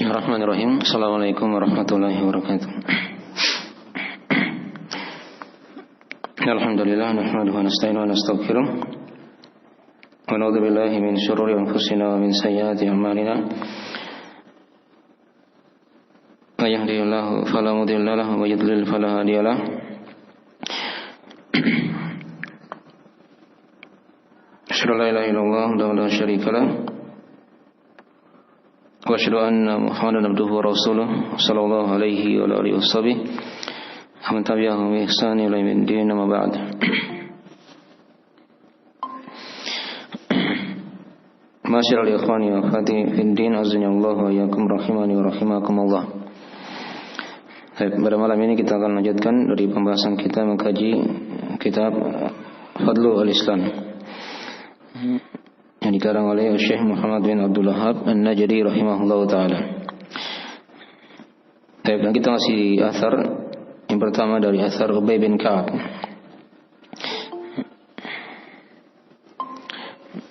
Bismillahirrahmanirrahim. Assalamualaikum warahmatullahi wabarakatuh. Alhamdulillah nahmaduhu wa nasta'inuhu wa nastaghfiruh. Wa na'udzu billahi min shururi anfusina wa min sayyiati a'malina. May yahdihillahu fala mudilla lahu wa may yudlil fala hadiya lahu. Asyhadu an la ilaha illallah wa la syarika lahu. Wa asyhadu anna Muhammadan abduhu wa rasuluh sallallahu alaihi wa alihi washabihi wa man tabi'ahum bi ihsan ila yaumil din, amma ba'd. Ma'asyiral ikhwani wa akhwati fid din, azza Allah wa iyyakum rahimani wa rahimakumullah. Pada malam ini kita akan lanjutkan dari pembahasan kita mengkaji kitab Fadlu al-Islam yang dikarang oleh Syekh Muhammad bin Abdul Wahhab An-Najdi rahimahullah ta'ala. Dan kita masih athar yang pertama dari athar Ubay bin Ka'ab.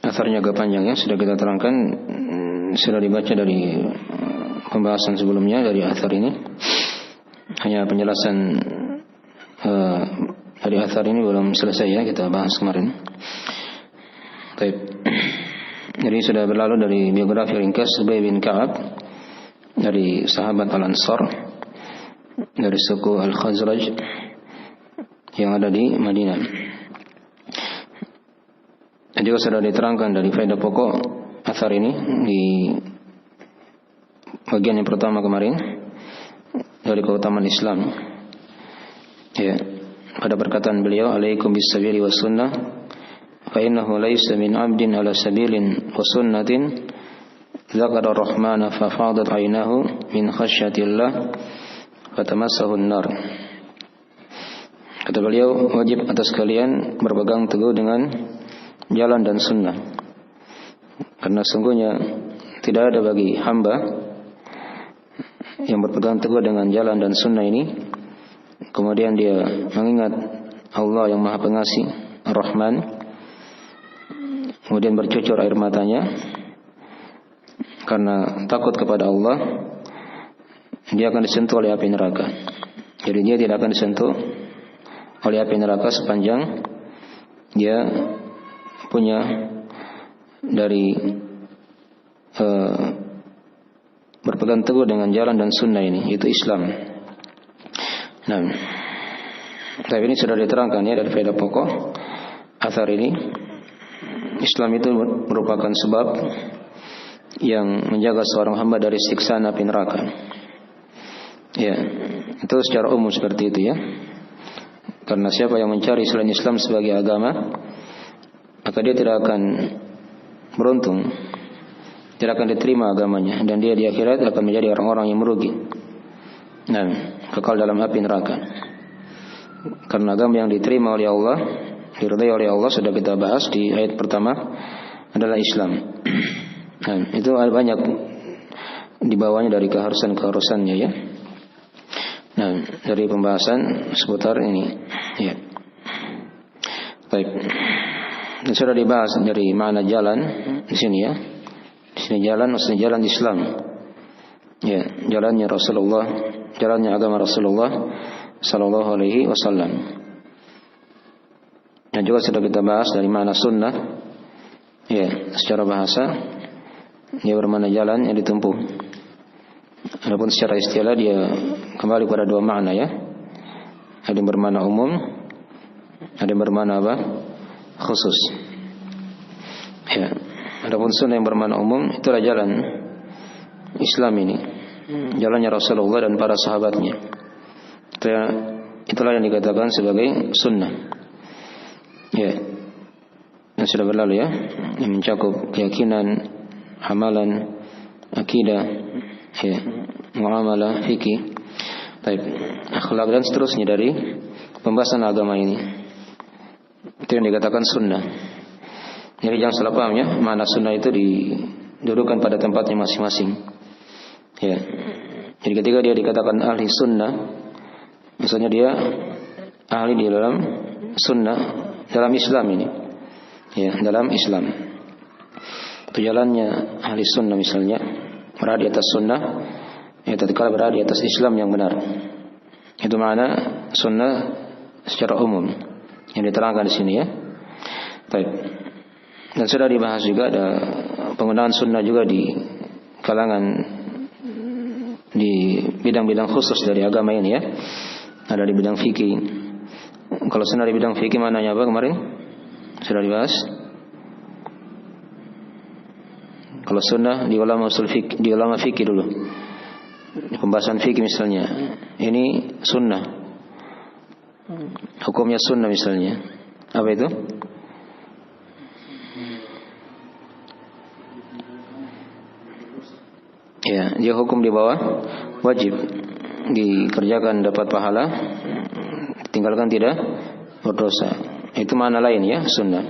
Atharnya agak panjang ya, sudah kita terangkan, sudah dibaca dari pembahasan sebelumnya dari athar ini. Hanya penjelasan dari athar ini belum selesai ya, kita bahas kemarin. Baik. Jadi sudah berlalu dari biografi ringkas Ubay bin Ka'ab, dari sahabat Al-Ansar, dari suku Al-Khazraj yang ada di Madinah. Dan juga sudah diterangkan dari faedah pokok athar ini di bagian yang pertama kemarin, dari keutamaan Islam. Ya, pada perkataan beliau, alaikum bis-sabili was sunnah fa innahu laysa min 'abdin 'ala sabilin wa sunnatin dzakara ar-rahmana fa fadat 'aynahu min khasyatillah fatamassahu an-nar. Kata beliau, wajib atas kalian berpegang teguh dengan jalan dan sunnah, karena sungguhnya tidak ada bagi hamba yang berpegang teguh dengan jalan dan sunnah ini kemudian dia mengingat Allah yang Maha Pengasih Ar-Rahman, kemudian bercucur air matanya karena takut kepada Allah, dia akan disentuh oleh api neraka. Jadi dia tidak akan disentuh oleh api neraka sepanjang dia punya dari berpegang teguh dengan jalan dan sunnah ini, yaitu Islam. Nah, tapi ini sudah diterangkan ya dari faedah pokok athar ini. Islam itu merupakan sebab yang menjaga seorang hamba dari siksaan api neraka. Ya, itu secara umum seperti itu ya. Karena siapa yang mencari selain Islam sebagai agama, maka dia tidak akan beruntung, tidak akan diterima agamanya, dan dia di akhirat akan menjadi orang-orang yang merugi. Nah, kekal dalam api neraka. Karena agama yang diterima oleh Allah, diridai oleh Allah, sudah kita bahas di ayat pertama, adalah Islam. Nah, itu ada banyak di bawahnya dari keharusan-keharusannya ya. Nah, dari pembahasan seputar ini ya. Baik. Dan sudah dibahas dari makna jalan di sini ya. Di sini jalan maksudnya jalan Islam. Ya, jalannya Rasulullah, jalannya agama Rasulullah sallallahu alaihi wasallam. Dan juga sudah kita bahas dari makna sunnah. Ya, secara bahasa dia bermakna jalan yang ditempuh. Adapun secara istilah dia kembali pada dua makna ya. Ada yang bermakna umum, ada yang bermakna apa? Khusus. Ya. Adapun sunnah yang bermakna umum, itulah jalan Islam ini, jalannya Rasulullah dan para sahabatnya. Itulah yang dikatakan sebagai sunnah. Ya, yang sudah berlalu ya, yang mencakup keyakinan, amalan, akidah, ya, muamalah, fikih, akhlak dan seterusnya dari pembahasan agama ini. Itu yang dikatakan sunnah. Jadi jangan salah paham ya, makna sunnah itu didudukan pada tempatnya masing-masing. Ya. Jadi ketika dia dikatakan ahli sunnah, misalnya dia ahli di dalam sunnah, dalam Islam ini. Ya, dalam Islam. Itu jalannya ahli sunnah misalnya, berada di atas sunnah, Ya, tatkala berada di atas Islam yang benar. Itu makna sunnah secara umum yang diterangkan di sini ya. Baik. Dan sudah dibahas juga ada penggunaan sunnah juga di kalangan di bidang-bidang khusus dari agama ini ya. Ada di bidang fikih. Kalau sunnah di bidang fikih maknanya apa kemarin? Sudah dibahas. Kalau sunnah di ulama usul fikih, di ulama fikih dulu. Pembahasan fikih misalnya, ini sunnah. Hukumnya sunnah misalnya. Apa itu? Ya, dia hukum di bawah wajib. Dikerjakan dapat pahala, tinggalkan tidak berdosa. Itu makna lain ya, sunnah.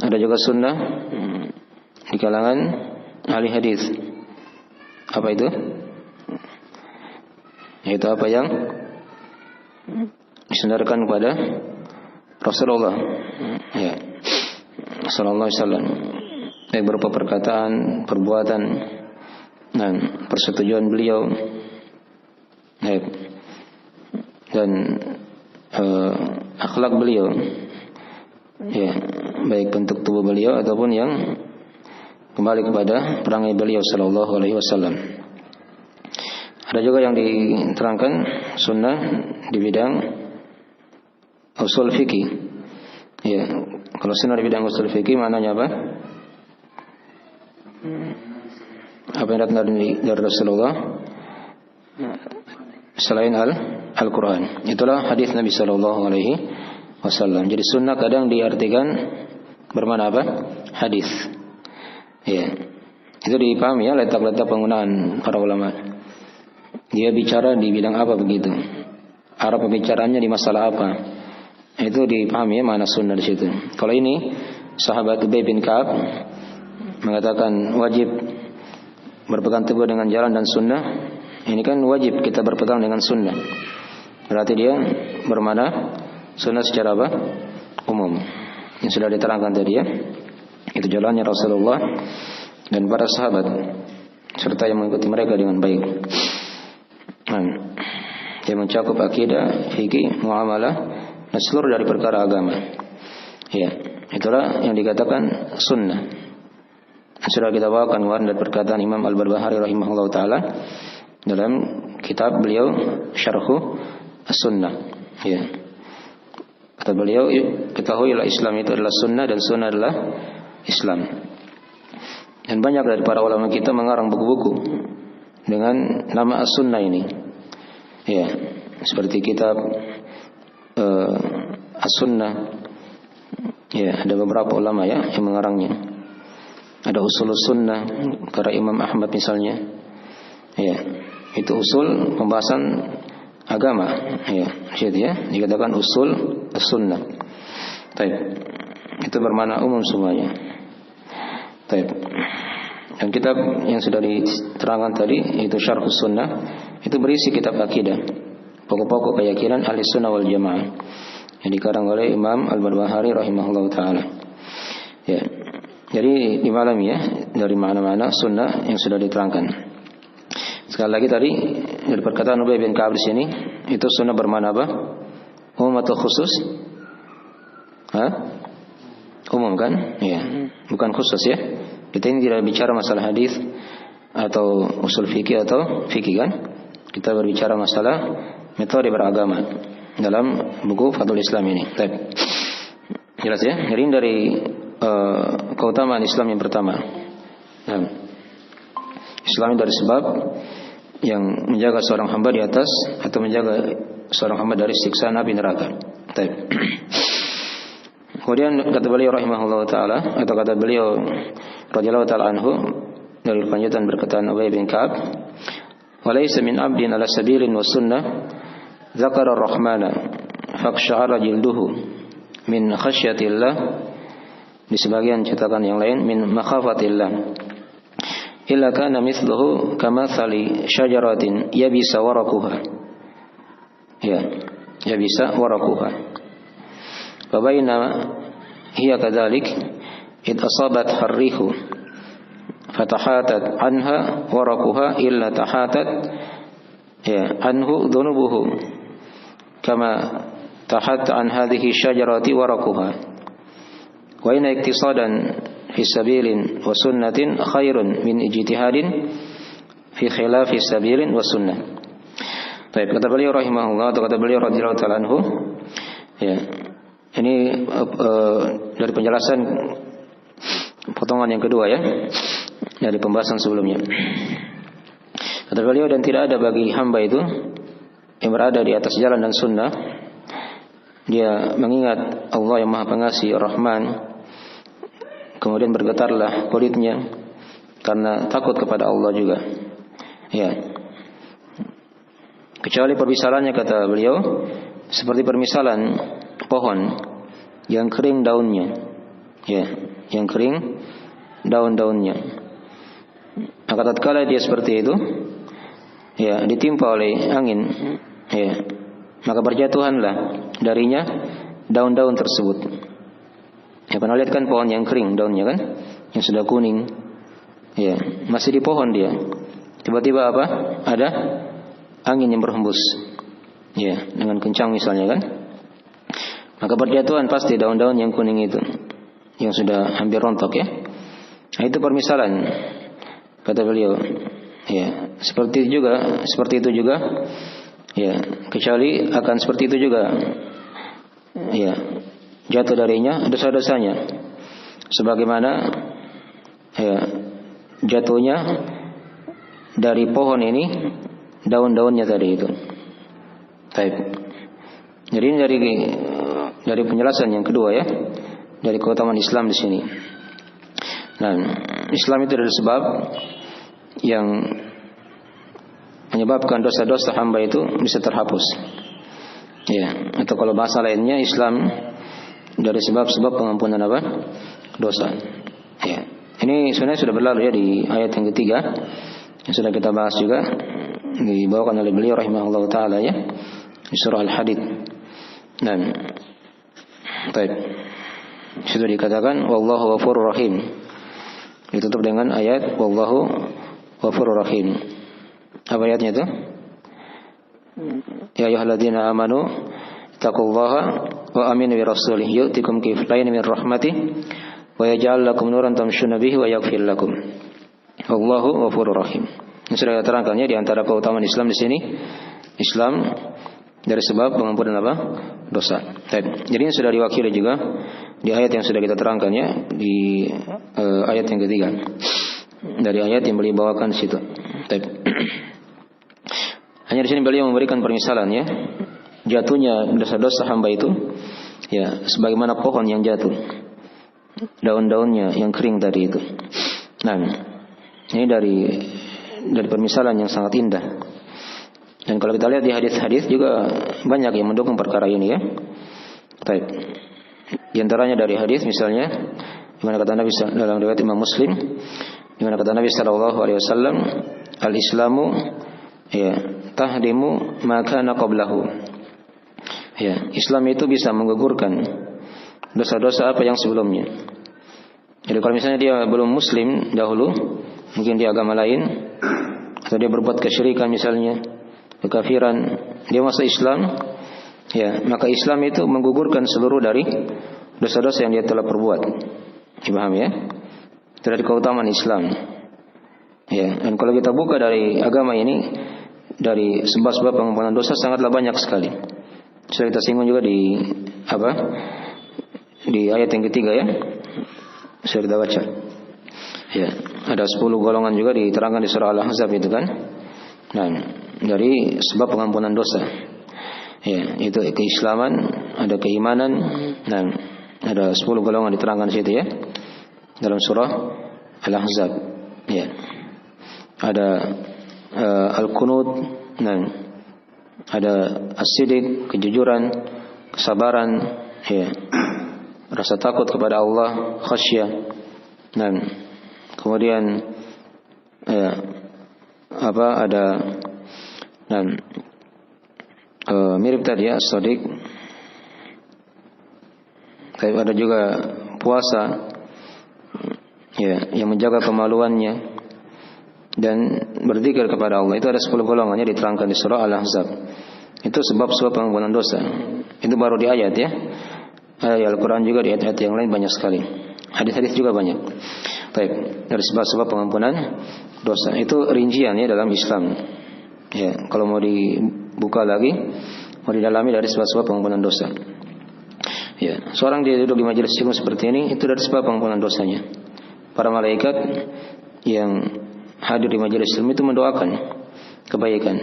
Ada juga sunnah di kalangan ahli hadis. Apa itu? Yaitu apa yang disandarkan kepada Rasulullah ya, sallallahu alaihi wasallam. Baik berupa perkataan, perbuatan, dan persetujuan beliau. Dan akhlak beliau. Ya, baik bentuk tubuh beliau ataupun yang kembali kepada perangai beliau sallallahu alaihi wasallam. Ada juga yang diterangkan sunnah di bidang usul fikih. Ya, kalau sunnah di bidang usul fikih maknanya apa? Apa yang datang dari Rasulullah selain Al-Quran. Itulah hadis Nabi sallallahu alaihi wasallam. Jadi sunnah kadang diartikan bermakna apa? Hadis. Ya, itu dipahami ya letak-letak penggunaan para ulama. Dia bicara di bidang apa begitu? Arah pembicaraannya di masalah apa? Itu dipahami ya mana sunnah di situ. Kalau ini sahabat Ubay bin Ka'ab mengatakan wajib berpegang teguh dengan jalan dan sunnah. Ini kan wajib kita berpegang dengan sunnah. Berarti dia bermakna sunnah secara apa? Umum. Yang sudah diterangkan tadi ya. Itu jalannya Rasulullah dan para sahabat serta yang mengikuti mereka dengan baik. Yang mencakup akidah, fikih, muamalah, dan seluruh dari perkara agama. Ya, itulah yang dikatakan sunnah. Sudah kita bawakan kemarin dari perkataan Imam Al-Barbahari rahimahullah taala dalam kitab beliau Syarhu As-Sunnah. Ya. Kata beliau, ketahuilah Islam itu adalah sunnah dan sunnah adalah Islam. Dan banyak dari para ulama kita mengarang buku-buku dengan nama As-Sunnah ini. Ya, seperti kitab As-Sunnah. Ya, ada beberapa ulama ya yang mengarangnya. Ada Usulus Sunnah karya Imam Ahmad misalnya. Ya, itu usul pembahasan agama. Ya, gitu ya. Dikatakan usul As-Sunnah. Baik. Itu bermakna umum semuanya. Baik. Dan kitab yang sudah diterangkan tadi itu Syarhus Sunnah, itu berisi kitab akidah, pokok-pokok keyakinan ahli sunnah wal jamaah yang dikarang oleh Imam Al-Barbahari rahimahullah ta'ala. Ya. Jadi dimalami ya dari mana-mana sunnah yang sudah diterangkan. Sekali lagi tadi dari perkataan Ubay bin Ka'ab di sini, itu sunnah bermakna apa? Umum atau khusus? Umum kan? Ya, bukan khusus ya. Kita ini tidak bicara masalah hadis atau usul fikih atau fikih kan? Kita berbicara masalah metode beragama dalam buku Fadlul Islam ini. Baik. Jelas ya? Jadi dari keutamaan Islam yang pertama. Nah, Islam dari sebab yang menjaga seorang hamba di atas atau menjaga seorang hamba dari siksaan api neraka. Baik. Kemudian kata beliau rahimahullah taala atau kata beliau radhiyallahu taala anhu dari lanjutan berkataan Ubay bin Ka'ab, "Wa laysa min 'abdin 'ala sabilin wa sunnah dzakara ar-rahmana faqsha'ara jilduhu min khasyatillah." Di sebagian cetakan yang lain min makhafatillah. Illa kana mithluhu kamathali syajaratin yabisa waraquha. Ya, yabisa waraquha. Fabaina hiya kadzalik id asabat harrihu fatahatat anha waraquha illa tahatat anhu dhunubuhu kama tahatta an hadhihi syajarati waraquha wa inna iktisadan fi sabilin wa sunnatin khairun min ijtihadin fi khilafi sabilin wa sunnah. Baik, kata beliau rahimahullah, atau kata beliau radhiyallahu ta'ala anhu, ini dari penjelasan potongan yang kedua dari pembahasan sebelumnya. Kata beliau, dan tidak ada bagi hamba itu yang berada di atas jalan dan sunnah, dia mengingat Allah yang Maha Pengasih Rahman, kemudian bergetarlah kulitnya karena takut kepada Allah juga. Kecuali permisalannya, kata beliau, seperti permisalan pohon yang kering daunnya, yang kering daun-daunnya. Maka tatkala dia seperti itu, ditimpa oleh angin, maka berjatuhanlah darinya daun-daun tersebut. Pernah lihat kan pohon yang kering daunnya kan, yang sudah kuning, masih di pohon dia. Tiba-tiba apa? Ada angin yang berhembus, dengan kencang misalnya kan, maka berjatuhan pasti daun-daun yang kuning itu, yang sudah hampir rontok Nah, itu permisalan, kata beliau. Seperti itu juga, kecuali akan seperti itu juga, jatuh darinya dosa-dosanya, sebagaimana jatuhnya dari pohon ini daun-daunnya tadi itu. Baik. Jadi ini dari penjelasan yang kedua dari keutamaan Islam di sini. Nah, Islam itu adalah sebab yang menyebabkan dosa-dosa hamba itu bisa terhapus. Atau kalau bahasa lainnya, Islam dari sebab-sebab pengampunan dosa. Ini sebenarnya sudah berlalu di ayat yang ketiga, yang sudah kita bahas juga, dibawakan oleh beliau rahimahullah ta'ala di surah Al-Hadid. Dan baik, sudah dikatakan wallahu ghafurur rahim, ditutup dengan ayat wallahu ghafurur rahim. Apa ayatnya itu? Ya ayyuhalladzina amanu taqullaha wa aminu bi rasulih yu'tikum kiflayn min rahmatih wa yaj'al lakum nuran tamshuna bihi wa yaghfir lakum wallahu ghafurur rahim. Ini sudah diterangkannya di antara keutamaan Islam di sini. Islam dari sebab pengampunan dosa. Jadi ini sudah diwakili juga di ayat yang sudah kita terangkannya di ayat yang ketiga. Dari ayat yang beliau bawakan situ. Hanya di sini beliau memberikan permisalan jatuhnya dosa-dosa hamba itu sebagaimana pohon yang jatuh, daun-daunnya yang kering tadi itu. Nah, ini dari permisalan yang sangat indah. Dan kalau kita lihat di hadis-hadis juga banyak yang mendukung perkara ini Baik. Di antaranya dari hadis misalnya, di mana kata Nabi dalam riwayat Imam Muslim, di mana kata Nabi sallallahu alaihi wasallam, al-Islamu tahdimu ma kana qablahu. Islam itu bisa menggugurkan dosa-dosa apa yang sebelumnya. Jadi kalau misalnya dia belum muslim dahulu, mungkin dia agama lain, atau dia berbuat kesyirikan misalnya, kekafiran, dia masuk Islam, maka Islam itu menggugurkan seluruh dari dosa-dosa yang dia telah perbuat. Dipahami Itu dari keutamaan Islam. Dan kalau kita buka dari agama ini, dari sebab-sebab pengampunan dosa sangatlah banyak sekali. Sudah kita singgung juga di ayat yang ketiga sudah kita baca. Ada 10 golongan juga diterangkan di surah Al-Ahzab itu kan. Nah, dari sebab pengampunan dosa. Itu keislaman, ada keimanan. Nah, ada 10 golongan diterangkan di situ dalam surah Al-Ahzab. Ada al-qunut, nah, ada as-sidq, kejujuran, kesabaran, rasa takut kepada Allah, khasyah. Nah, kemudian ada mirip tadi as-shadiq. Tapi ada juga puasa, ya, yang menjaga kemaluannya dan berzikir kepada Allah. Itu ada 10 golongannya diterangkan di surah Al-Ahzab. Itu sebab-sebab pengampunan dosa. Itu baru di ayat ya. Ayat Al-Quran juga di ayat-ayat yang lain banyak sekali. Hadis-hadis juga banyak. Baik, dari sebab-sebab pengampunan dosa. Itu rincian ya dalam Islam. Ya, kalau mau dibuka lagi, mau didalami dari sebab-sebab pengampunan dosa. Ya, seorang dia duduk di majelis ilmu seperti ini, itu dari sebab pengampunan dosanya. Para malaikat yang hadir di majelis ilmu itu mendoakan kebaikan.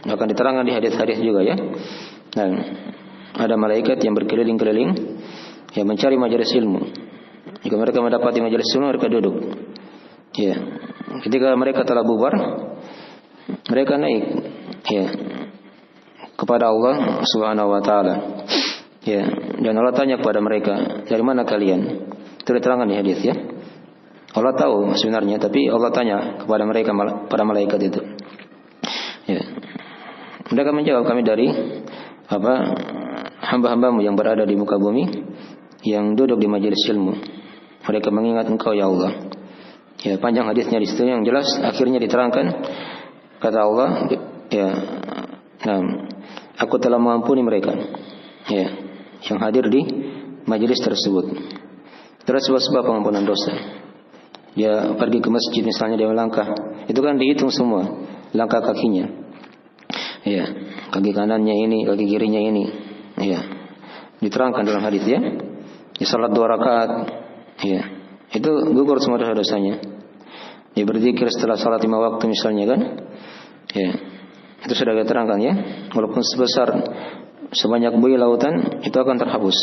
Akan diterangkan di hadis-hadis juga ya. Dan ada malaikat yang berkeliling-keliling yang mencari majelis ilmu. Jika mereka mendapati majelis ilmu, mereka duduk. Ya. Ketika mereka telah bubar, mereka naik ya kepada Allah Subhanahu wa taala. Ya, dan Allah tanya kepada mereka, "Dari mana kalian?" Itu diterangkan di hadis ya. Allah tahu sebenarnya, tapi Allah tanya kepada mereka, para malaikat itu. Ya. Mereka menjawab, "Kami dari hamba-hambamu yang berada di muka bumi, yang duduk di majelis ilmu. Mereka mengingat Engkau ya Allah." Ya, panjang hadisnya di situ, yang jelas akhirnya diterangkan kata Allah, ya, "Nah, aku telah mengampuni mereka." Ya, yang hadir di majelis tersebut. Terus sebab pengampunan dosa. Dia pergi ke masjid misalnya, dia melangkah, itu kan dihitung semua langkah kakinya. Ya, kaki kanannya ini, kaki kirinya ini. Ya, diterangkan dalam hadis ya. Di salat 2 rakaat, ya, itu gugur semua dosa-dosanya. Dia berzikir setelah salat 5 waktu misalnya kan. Ya, itu sudah diterangkan ya. Walaupun sebanyak buih lautan, itu akan terhapus.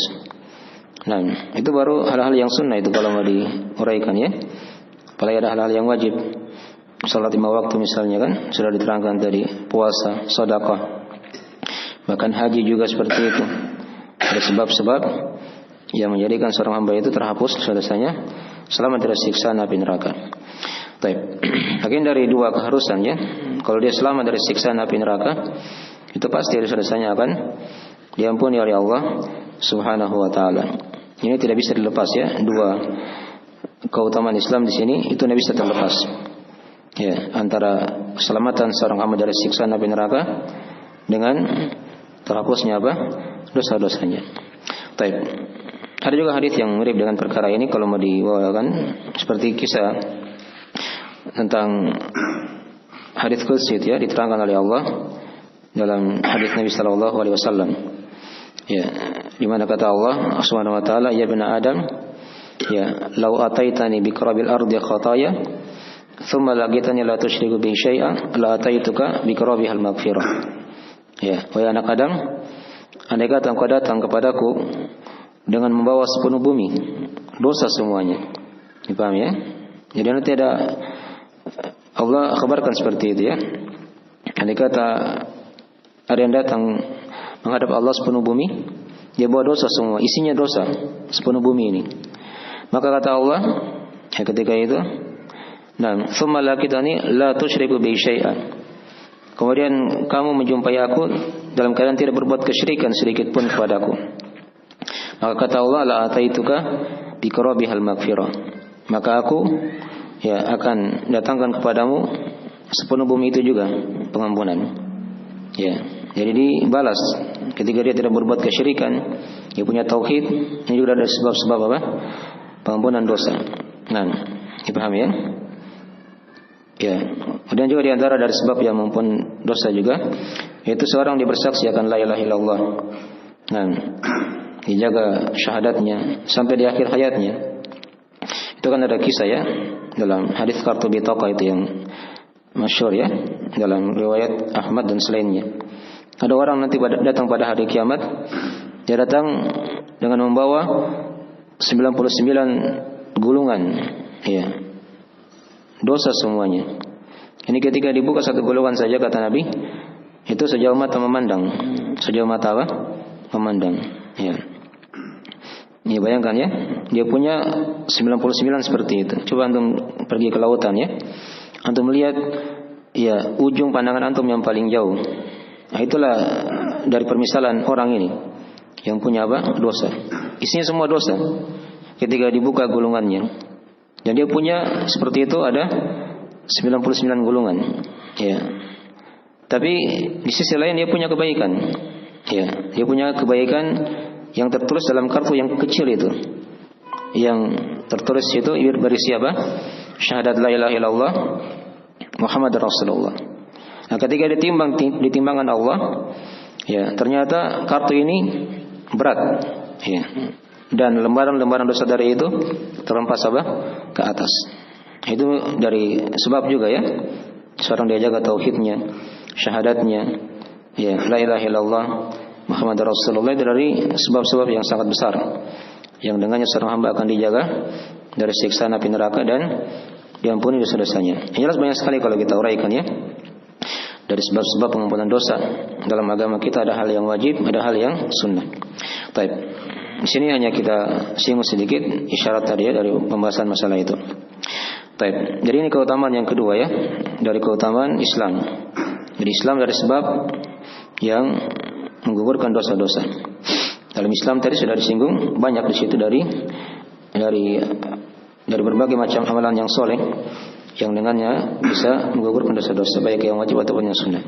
Nah, itu baru hal-hal yang sunnah itu kalau mau diuraikan ya. Apalagi ada hal-hal yang wajib. Salat 5 waktu misalnya kan, sudah diterangkan tadi. Puasa, sedekah, bahkan haji juga seperti itu. Ada sebab-sebab yang menjadikan seorang hamba itu terhapus dosanya, selamat dari siksa api neraka. Baik. Bagian dari 2 keharusan ya. Kalau dia selamat dari siksa api neraka, itu pasti dosanya akan diampuni oleh Allah Subhanahu wa taala. Ini tidak bisa dilepas ya. 2 keutamaan Islam di sini itu tidak bisa terlepas. Ya, antara keselamatan seorang hamba dari siksa api neraka dengan terhapusnya dosa-dosanya. Baik. Ada juga hadis yang mirip dengan perkara ini kalau mau dibawakan, seperti kisah tentang hadis qudsi ya, diterangkan oleh Allah dalam hadis Nabi sallallahu alaihi wasallam. Ya, di mana kata Allah Subhanahu wa taala, "Ya bani Adam, ya, law ataitani bi qarabil ardi khataya, thumma laqitani la tusyriku bi syai'an, la ataituka bi qarabihal maghfirah." Ya, wahai anak Adam, andai kata engkau datang kepadaku dengan membawa sepenuh bumi, dosa semuanya. Dipaham ya? Jadi nanti Allah kabarkan seperti itu ya. Andai kata ada yang datang menghadap Allah sepenuh bumi, dia bawa dosa semua, isinya dosa sepenuh bumi ini. Maka kata Allah ya ketika itu, "Nah, tsumma laqitani la tusyriku bi syai'an." Kemudian kamu menjumpai aku dalam keadaan tidak berbuat kesyirikan sedikit pun kepadaku. Maka kata Allah, "La ataituka bi qarabihal maghfirah." Maka aku ya akan datangkan kepadamu sepenuh bumi itu juga pengampunan. Ya, jadi dibalas ketika dia tidak berbuat kesyirikan, dia punya tauhid. Ini juga ada sebab-sebab pengampunan dosa. Nah, dipahami ya? Ya. Dan juga di antara dari sebab yang mengampun dosa juga, yaitu seorang dia bersaksi akan la ilaha illallah. Nah, dijaga syahadatnya sampai di akhir hayatnya. Itu kan ada kisah ya dalam hadis kartu bitaqah itu yang masyhur ya dalam riwayat Ahmad dan selainnya. Ada orang nanti datang pada hari kiamat, dia datang dengan membawa 99 gulungan ya. Dosa semuanya. Ini ketika dibuka satu gulungan saja kata Nabi, itu sejauh mata memandang. Sejauh mata memandang. Ya. Ya bayangkan ya, dia punya 99 seperti itu. Coba antum pergi ke lautan ya. Antum melihat ya ujung pandangan antum yang paling jauh. Nah, itulah dari permisalan orang ini yang punya dosa. Isinya semua dosa. Ketika dibuka gulungannya, Dan dia punya seperti itu ada 99 gulungan. Ya. Tapi di sisi lain dia punya kebaikan. Ya, dia punya kebaikan yang tertulis dalam kartu yang kecil itu. Yang tertulis itu berisi apa? Syahadat la ilaha illallah Muhammad Rasulullah. Nah, ketika di timbangan Allah, ya, ternyata kartu ini berat, ya. Dan lembaran-lembaran dosa dari itu terhempas apa? Ke atas. Itu dari sebab juga ya. Seorang dia jaga tauhidnya, syahadatnya, ya, la ilaha illallah Muhammad Rasulullah, dari sebab-sebab yang sangat besar yang dengannya seorang hamba akan dijaga dari siksa api neraka dan diampuni dosa-dosanya. Yang jelas banyak sekali kalau kita uraikan ya. Dari sebab-sebab pengampunan dosa dalam agama kita ada hal yang wajib, ada hal yang sunnah. Baik. Di sini hanya kita singgung sedikit isyarat tadi ya dari pembahasan masalah itu. Baik. Jadi ini keutamaan yang kedua ya, dari keutamaan Islam. Jadi Islam dari sebab yang menggugurkan dosa-dosa. Dalam Islam tadi sudah disinggung banyak di situ dari berbagai macam amalan yang soleh yang dengannya bisa menggugurkan dosa-dosa baik yang wajib ataupun yang sunnah.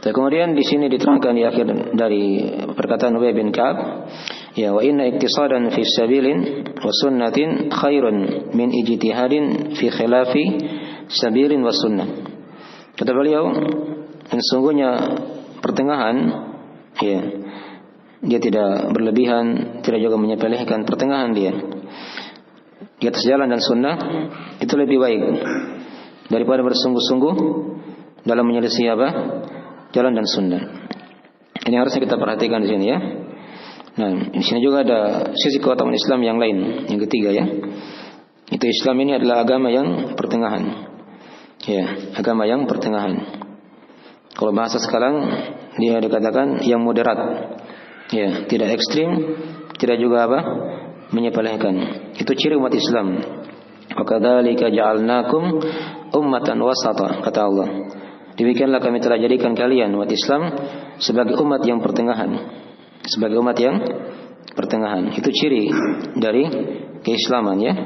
Dan kemudian di sini diterangkan di akhir dari perkataan Ubay bin Ka'ab, ya, wa inna iktisadan fi sabilin wa sunnatin khairun min ijtihadin fi khilafi sabilin wa sunnah. Kata beliau, sesungguhnya pertengahan, ya, dia tidak berlebihan, tidak juga menyepelekan, pertengahan dia di atas jalan dan sunnah itu lebih baik daripada bersungguh-sungguh dalam menyelisih apa? Jalan dan sunnah. Ini harusnya kita perhatikan di sini ya. Nah, di sini juga ada sisi keutamaan Islam yang lain, yang ketiga ya. Itu Islam ini adalah agama yang pertengahan. Ya, agama yang pertengahan. Kalau bahasa sekarang dia dikatakan yang moderat. Ya, tidak ekstrim, tidak juga apa? Menyepelekan. Itu ciri umat Islam. Wa kadzalika ja'alnakum ummatan wasata, kata Allah. Demikianlah kami telah jadikan kalian umat Islam sebagai umat yang pertengahan. Sebagai umat yang pertengahan. Itu ciri dari keislaman ya.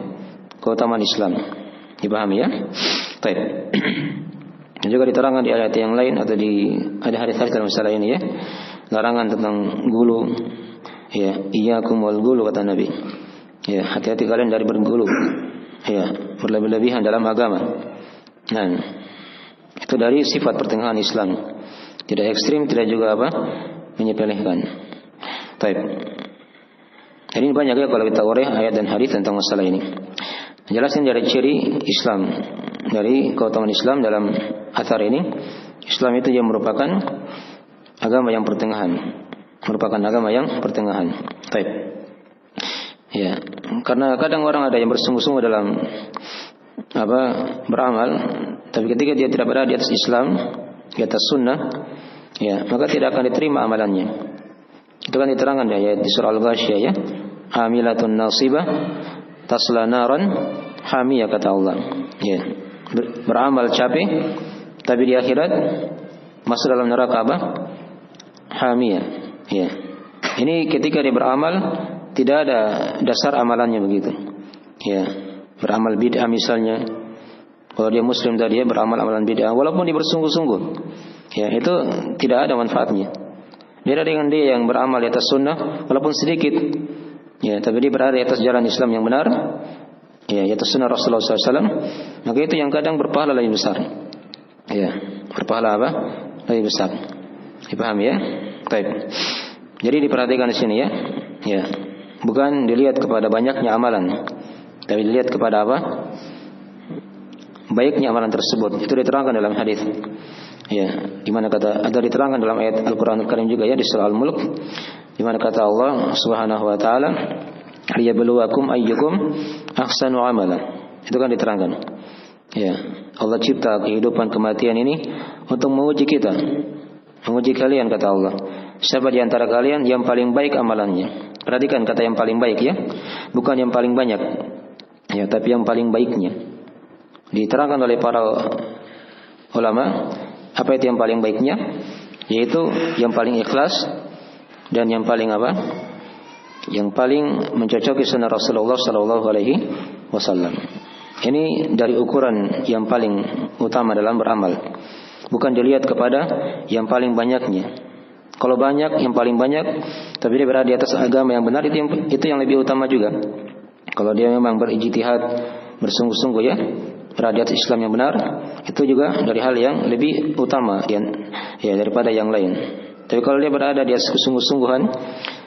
Keutamaan Islam. Dipahami ya? Baik. Dan juga diterangkan di ayat yang lain atau ada hadis-hadis dalam masalah ini ya. Larangan tentang gulu. Ya, iyyakum wal gulu, kata Nabi. Ya, hati-hati kalian dari bergulu. Ya, berlebih-lebihan dalam agama. Nah, itu dari sifat pertengahan Islam. Tidak ekstrim, tidak juga apa? Menyepelekan. Baik. Jadi ini banyak ya kalau kita uraikan ayat dan hadis tentang masalah ini. Jelasin dari ciri Islam, dari keutamaan Islam dalam athar ini. Islam itu yang merupakan agama yang pertengahan. Merupakan agama yang pertengahan. Baik. Ya, karena kadang orang ada yang bersungguh-sungguh dalam beramal, tapi ketika dia tidak berada di atas Islam, di atas sunnah, ya, maka tidak akan diterima amalannya. Itu kan diterangkan ya di surah Al-Ghasyiyah ya. Amilatun nasibah tasla naran hamiyah, kata Allah. Ya, beramal capek tapi di akhirat masuk dalam neraka apa? Hamiyah. Ya. Ini ketika dia beramal tidak ada dasar amalannya begitu. Ya, beramal bid'ah misalnya. Kalau dia muslim tadi ya beramal amalan bid'ah walaupun dia bersungguh-sungguh. Ya, itu tidak ada manfaatnya. Beda dengan dia yang beramal di atas sunnah walaupun sedikit. Ya, tapi dia berada di atas jalan Islam yang benar. Ya, di atas sunnah Rasulullah SAW. Maka itu yang kadang berpahala lebih besar. Ya, berpahala apa? Lebih besar. Dipahami ya? Baik. Jadi diperhatikan di sini ya. Ya. Bukan dilihat kepada banyaknya amalan, tapi dilihat kepada apa? Baiknya amalan tersebut. Itu diterangkan dalam hadis. Ya, di mana ada diterangkan dalam ayat Al-Qur'an Al-Karim juga ya di surah Al-Mulk, di mana kata Allah Subhanahu wa taala, "Liyabluwakum ayyukum ahsanu amala." Itu kan diterangkan. Ya, Allah cipta kehidupan kematian ini untuk menguji kita. Menguji kalian, kata Allah. Siapa di antara kalian yang paling baik amalannya? Perhatikan kata yang paling baik ya. Bukan yang paling banyak. Ya, tapi yang paling baiknya. Diterangkan oleh para ulama, apa itu yang paling baiknya? Yaitu yang paling ikhlas dan yang paling apa? Yang paling mencocoki sunnah Rasulullah sallallahu alaihi wasallam. Ini dari ukuran yang paling utama dalam beramal. Bukan dilihat kepada yang paling banyaknya. Kalau banyak, yang paling banyak, tapi dia berada di atas agama yang benar, itu yang lebih utama juga. Kalau dia memang berijtihad, bersungguh-sungguh ya, berada di atas Islam yang benar, itu juga dari hal yang lebih utama ya daripada yang lain. Tapi kalau dia berada di atas kesungguh-sungguhan,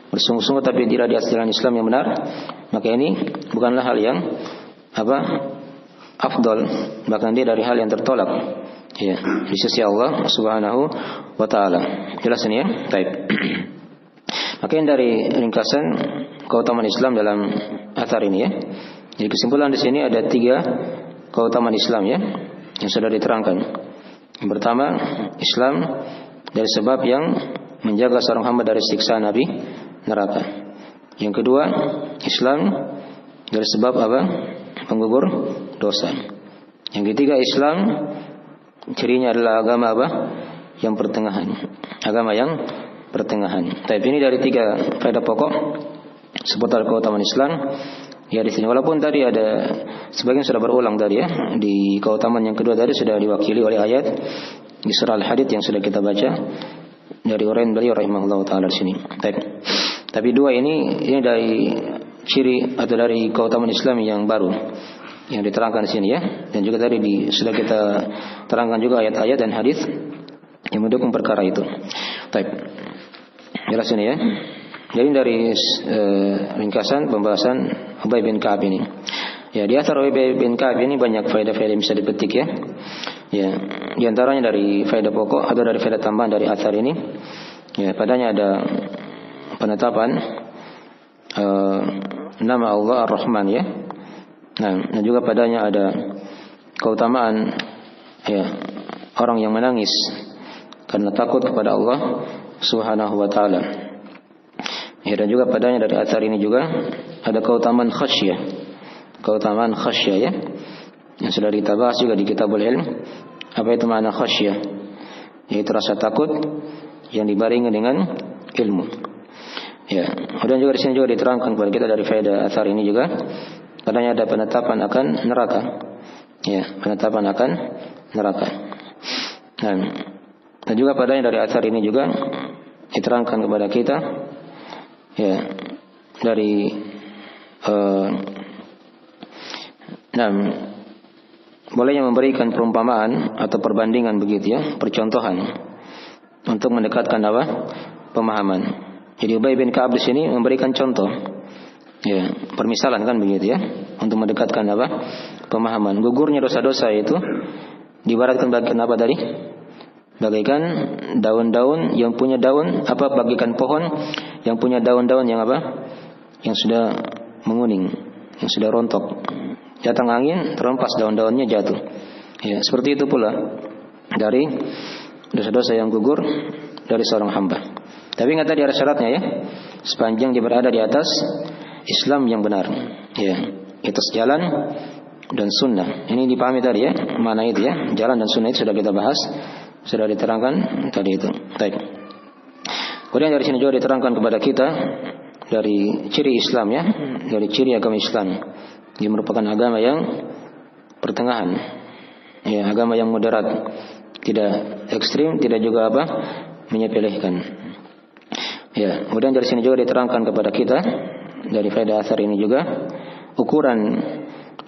bersungguh-sungguh tapi tidak di atas jalan Islam yang benar, maka ini bukanlah hal yang afdal, bahkan dia dari hal yang tertolak ya di sisi Allah Subhanahu wa taala. Jelas ini ya? Baik. Maka ini dari ringkasan keutamaan Islam dalam athar ini ya. Jadi kesimpulan di sini ada 3 keutamaan Islam ya yang sudah diterangkan. Yang pertama, Islam dari sebab yang menjaga seorang hamba dari siksa api neraka. Yang kedua, Islam dari sebab penggugur dosa. Yang ketiga, Islam cirinya adalah agama yang pertengahan. Agama yang pertengahan. Tapi ini dari 3 faedah pokok seputar keutamaan Islam. Ya di sini walaupun tadi ada sebagian sudah berulang tadi ya, di keutamaan yang kedua tadi sudah diwakili oleh ayat di surah Al-Hadid yang sudah kita baca dari uraian beliau rahimahullah taala di sini. Tapi 2 ini dari ciri atau dari keutamaan Islam yang baru yang diterangkan di sini ya, dan juga tadi sudah kita terangkan juga ayat-ayat dan hadis yang mendukung perkara itu. Jelas ini ya. Jadi dari ringkasan pembahasan Ubay bin Ka'ab ini. Ya, di athar Ubay bin Ka'ab ini banyak faedah-faedah yang bisa dipetik ya. Ya, di antaranya dari faedah pokok atau dari faedah tambahan dari athar ini. Ya, padanya ada penetapan nama Allah Ar-Rahman ya. Nah, dan juga padanya ada keutamaan ya orang yang menangis karena takut kepada Allah Subhanahu wa taala. Ya, dan juga padanya dari athar ini juga ada keutamaan khasyah. Keutamaan khasyah ya. Yang sudah kita bahas juga di Kitabul Ilm. Apa itu makna khasyah? Yaitu rasa takut yang dibarengi dengan ilmu. Ya, kemudian juga di sini juga diterangkan kepada kita dari faedah athar ini juga. Padanya ada penetapan akan neraka. Ya, penetapan akan neraka. Dan juga padanya dari athar ini juga diterangkan kepada kita ya dari bolehnya memberikan perumpamaan atau perbandingan begitu ya, percontohan untuk mendekatkan pemahaman. Jadi Ubay bin Ka'ab di sini memberikan contoh. Ya, permisalan kan begitu ya, untuk mendekatkan pemahaman. Gugurnya dosa-dosa itu diibaratkan bagaikan apa tadi? Bagaikan daun-daun yang punya daun bagaikan pohon yang punya daun-daun yang yang sudah menguning, yang sudah rontok. Datang angin, terhempas daun-daunnya jatuh. Ya, seperti itu pula dari dosa-dosa yang gugur dari seorang hamba. Tapi ingat tadi ada syaratnya ya, sepanjang dia berada di atas Islam yang benar, ya, itu jalan dan sunnah. Ini dipahami tadi ya, mana itu ya, jalan dan sunnah itu sudah kita bahas, sudah diterangkan tadi itu. Baik. Kemudian dari sini juga diterangkan kepada kita dari ciri Islam ya, dari ciri agama Islam. Dia merupakan agama yang pertengahan, ya, agama yang moderat, tidak ekstrim, tidak juga menyepelekan. Ya, kemudian dari sini juga diterangkan kepada kita dari faedah asar ini juga ukuran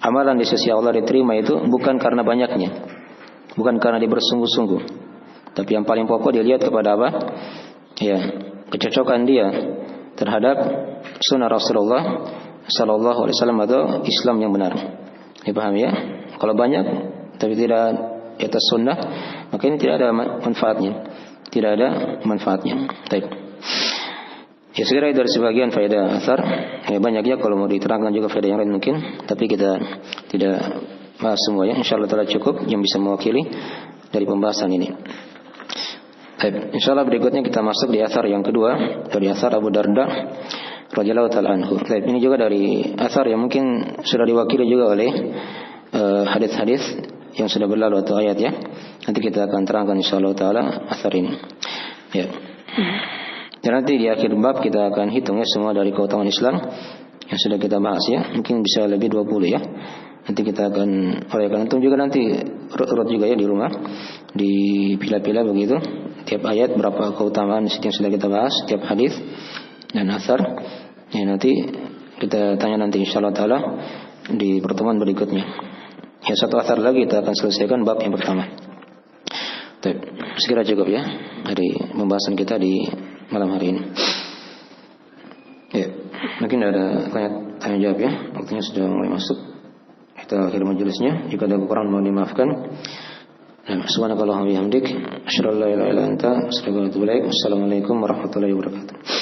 amalan di sisi Allah diterima itu bukan karena banyaknya, bukan karena dia bersungguh-sungguh, tapi yang paling pokok dilihat kepada ya, kecocokan dia terhadap sunnah Rasulullah Sallallahu Alaihi Wasallam atau Islam yang benar. Dipahami ya? Kalau banyak tapi tidak di atas sunnah, maka ini tidak ada manfaatnya, tidak ada manfaatnya. Baik. Ya, segera dari sebagian faedah asar. Ya, banyak ya kalau mau diterangkan juga faedah yang lain mungkin, tapi kita tidak bahas semuanya. Insyaallah telah cukup yang bisa mewakili dari pembahasan ini. Baik, insyaallah berikutnya kita masuk di asar yang kedua dari asar Abu Darda radhiyallahu taala anhu. Baik, ini juga dari asar yang mungkin sudah diwakili juga oleh hadis-hadis yang sudah berlalu atau ayat ya. Nanti kita akan terangkan insyaallah taala asar ini. Ya. Dan nanti di akhir bab kita akan hitung ya semua dari keutamaan Islam yang sudah kita bahas ya. Mungkin bisa lebih 20 ya. Nanti kita akan uraikan. Antum juga nanti urut juga ya di rumah, dipilah-pilah begitu. Tiap ayat berapa keutamaan yang sudah kita bahas, tiap hadis dan asar. Ya, nanti kita tanya nanti insyaallah taala di pertemuan berikutnya. Ya, satu asar lagi kita akan selesaikan bab yang pertama. Baik, sekira cukup ya dari pembahasan kita di malam hari ini. Ya, mungkin ada tanya jawab ya. Waktunya sudah mulai masuk. Kita akhiri majelisnya. Jika ada kekurangan mohon dimaafkan. Subhanakallahumma wa bihamdik, asyhadu an la ilaha illa anta, astaghfiruka wa atubu ilaik. Wassalamualaikum warahmatullahi wabarakatuh.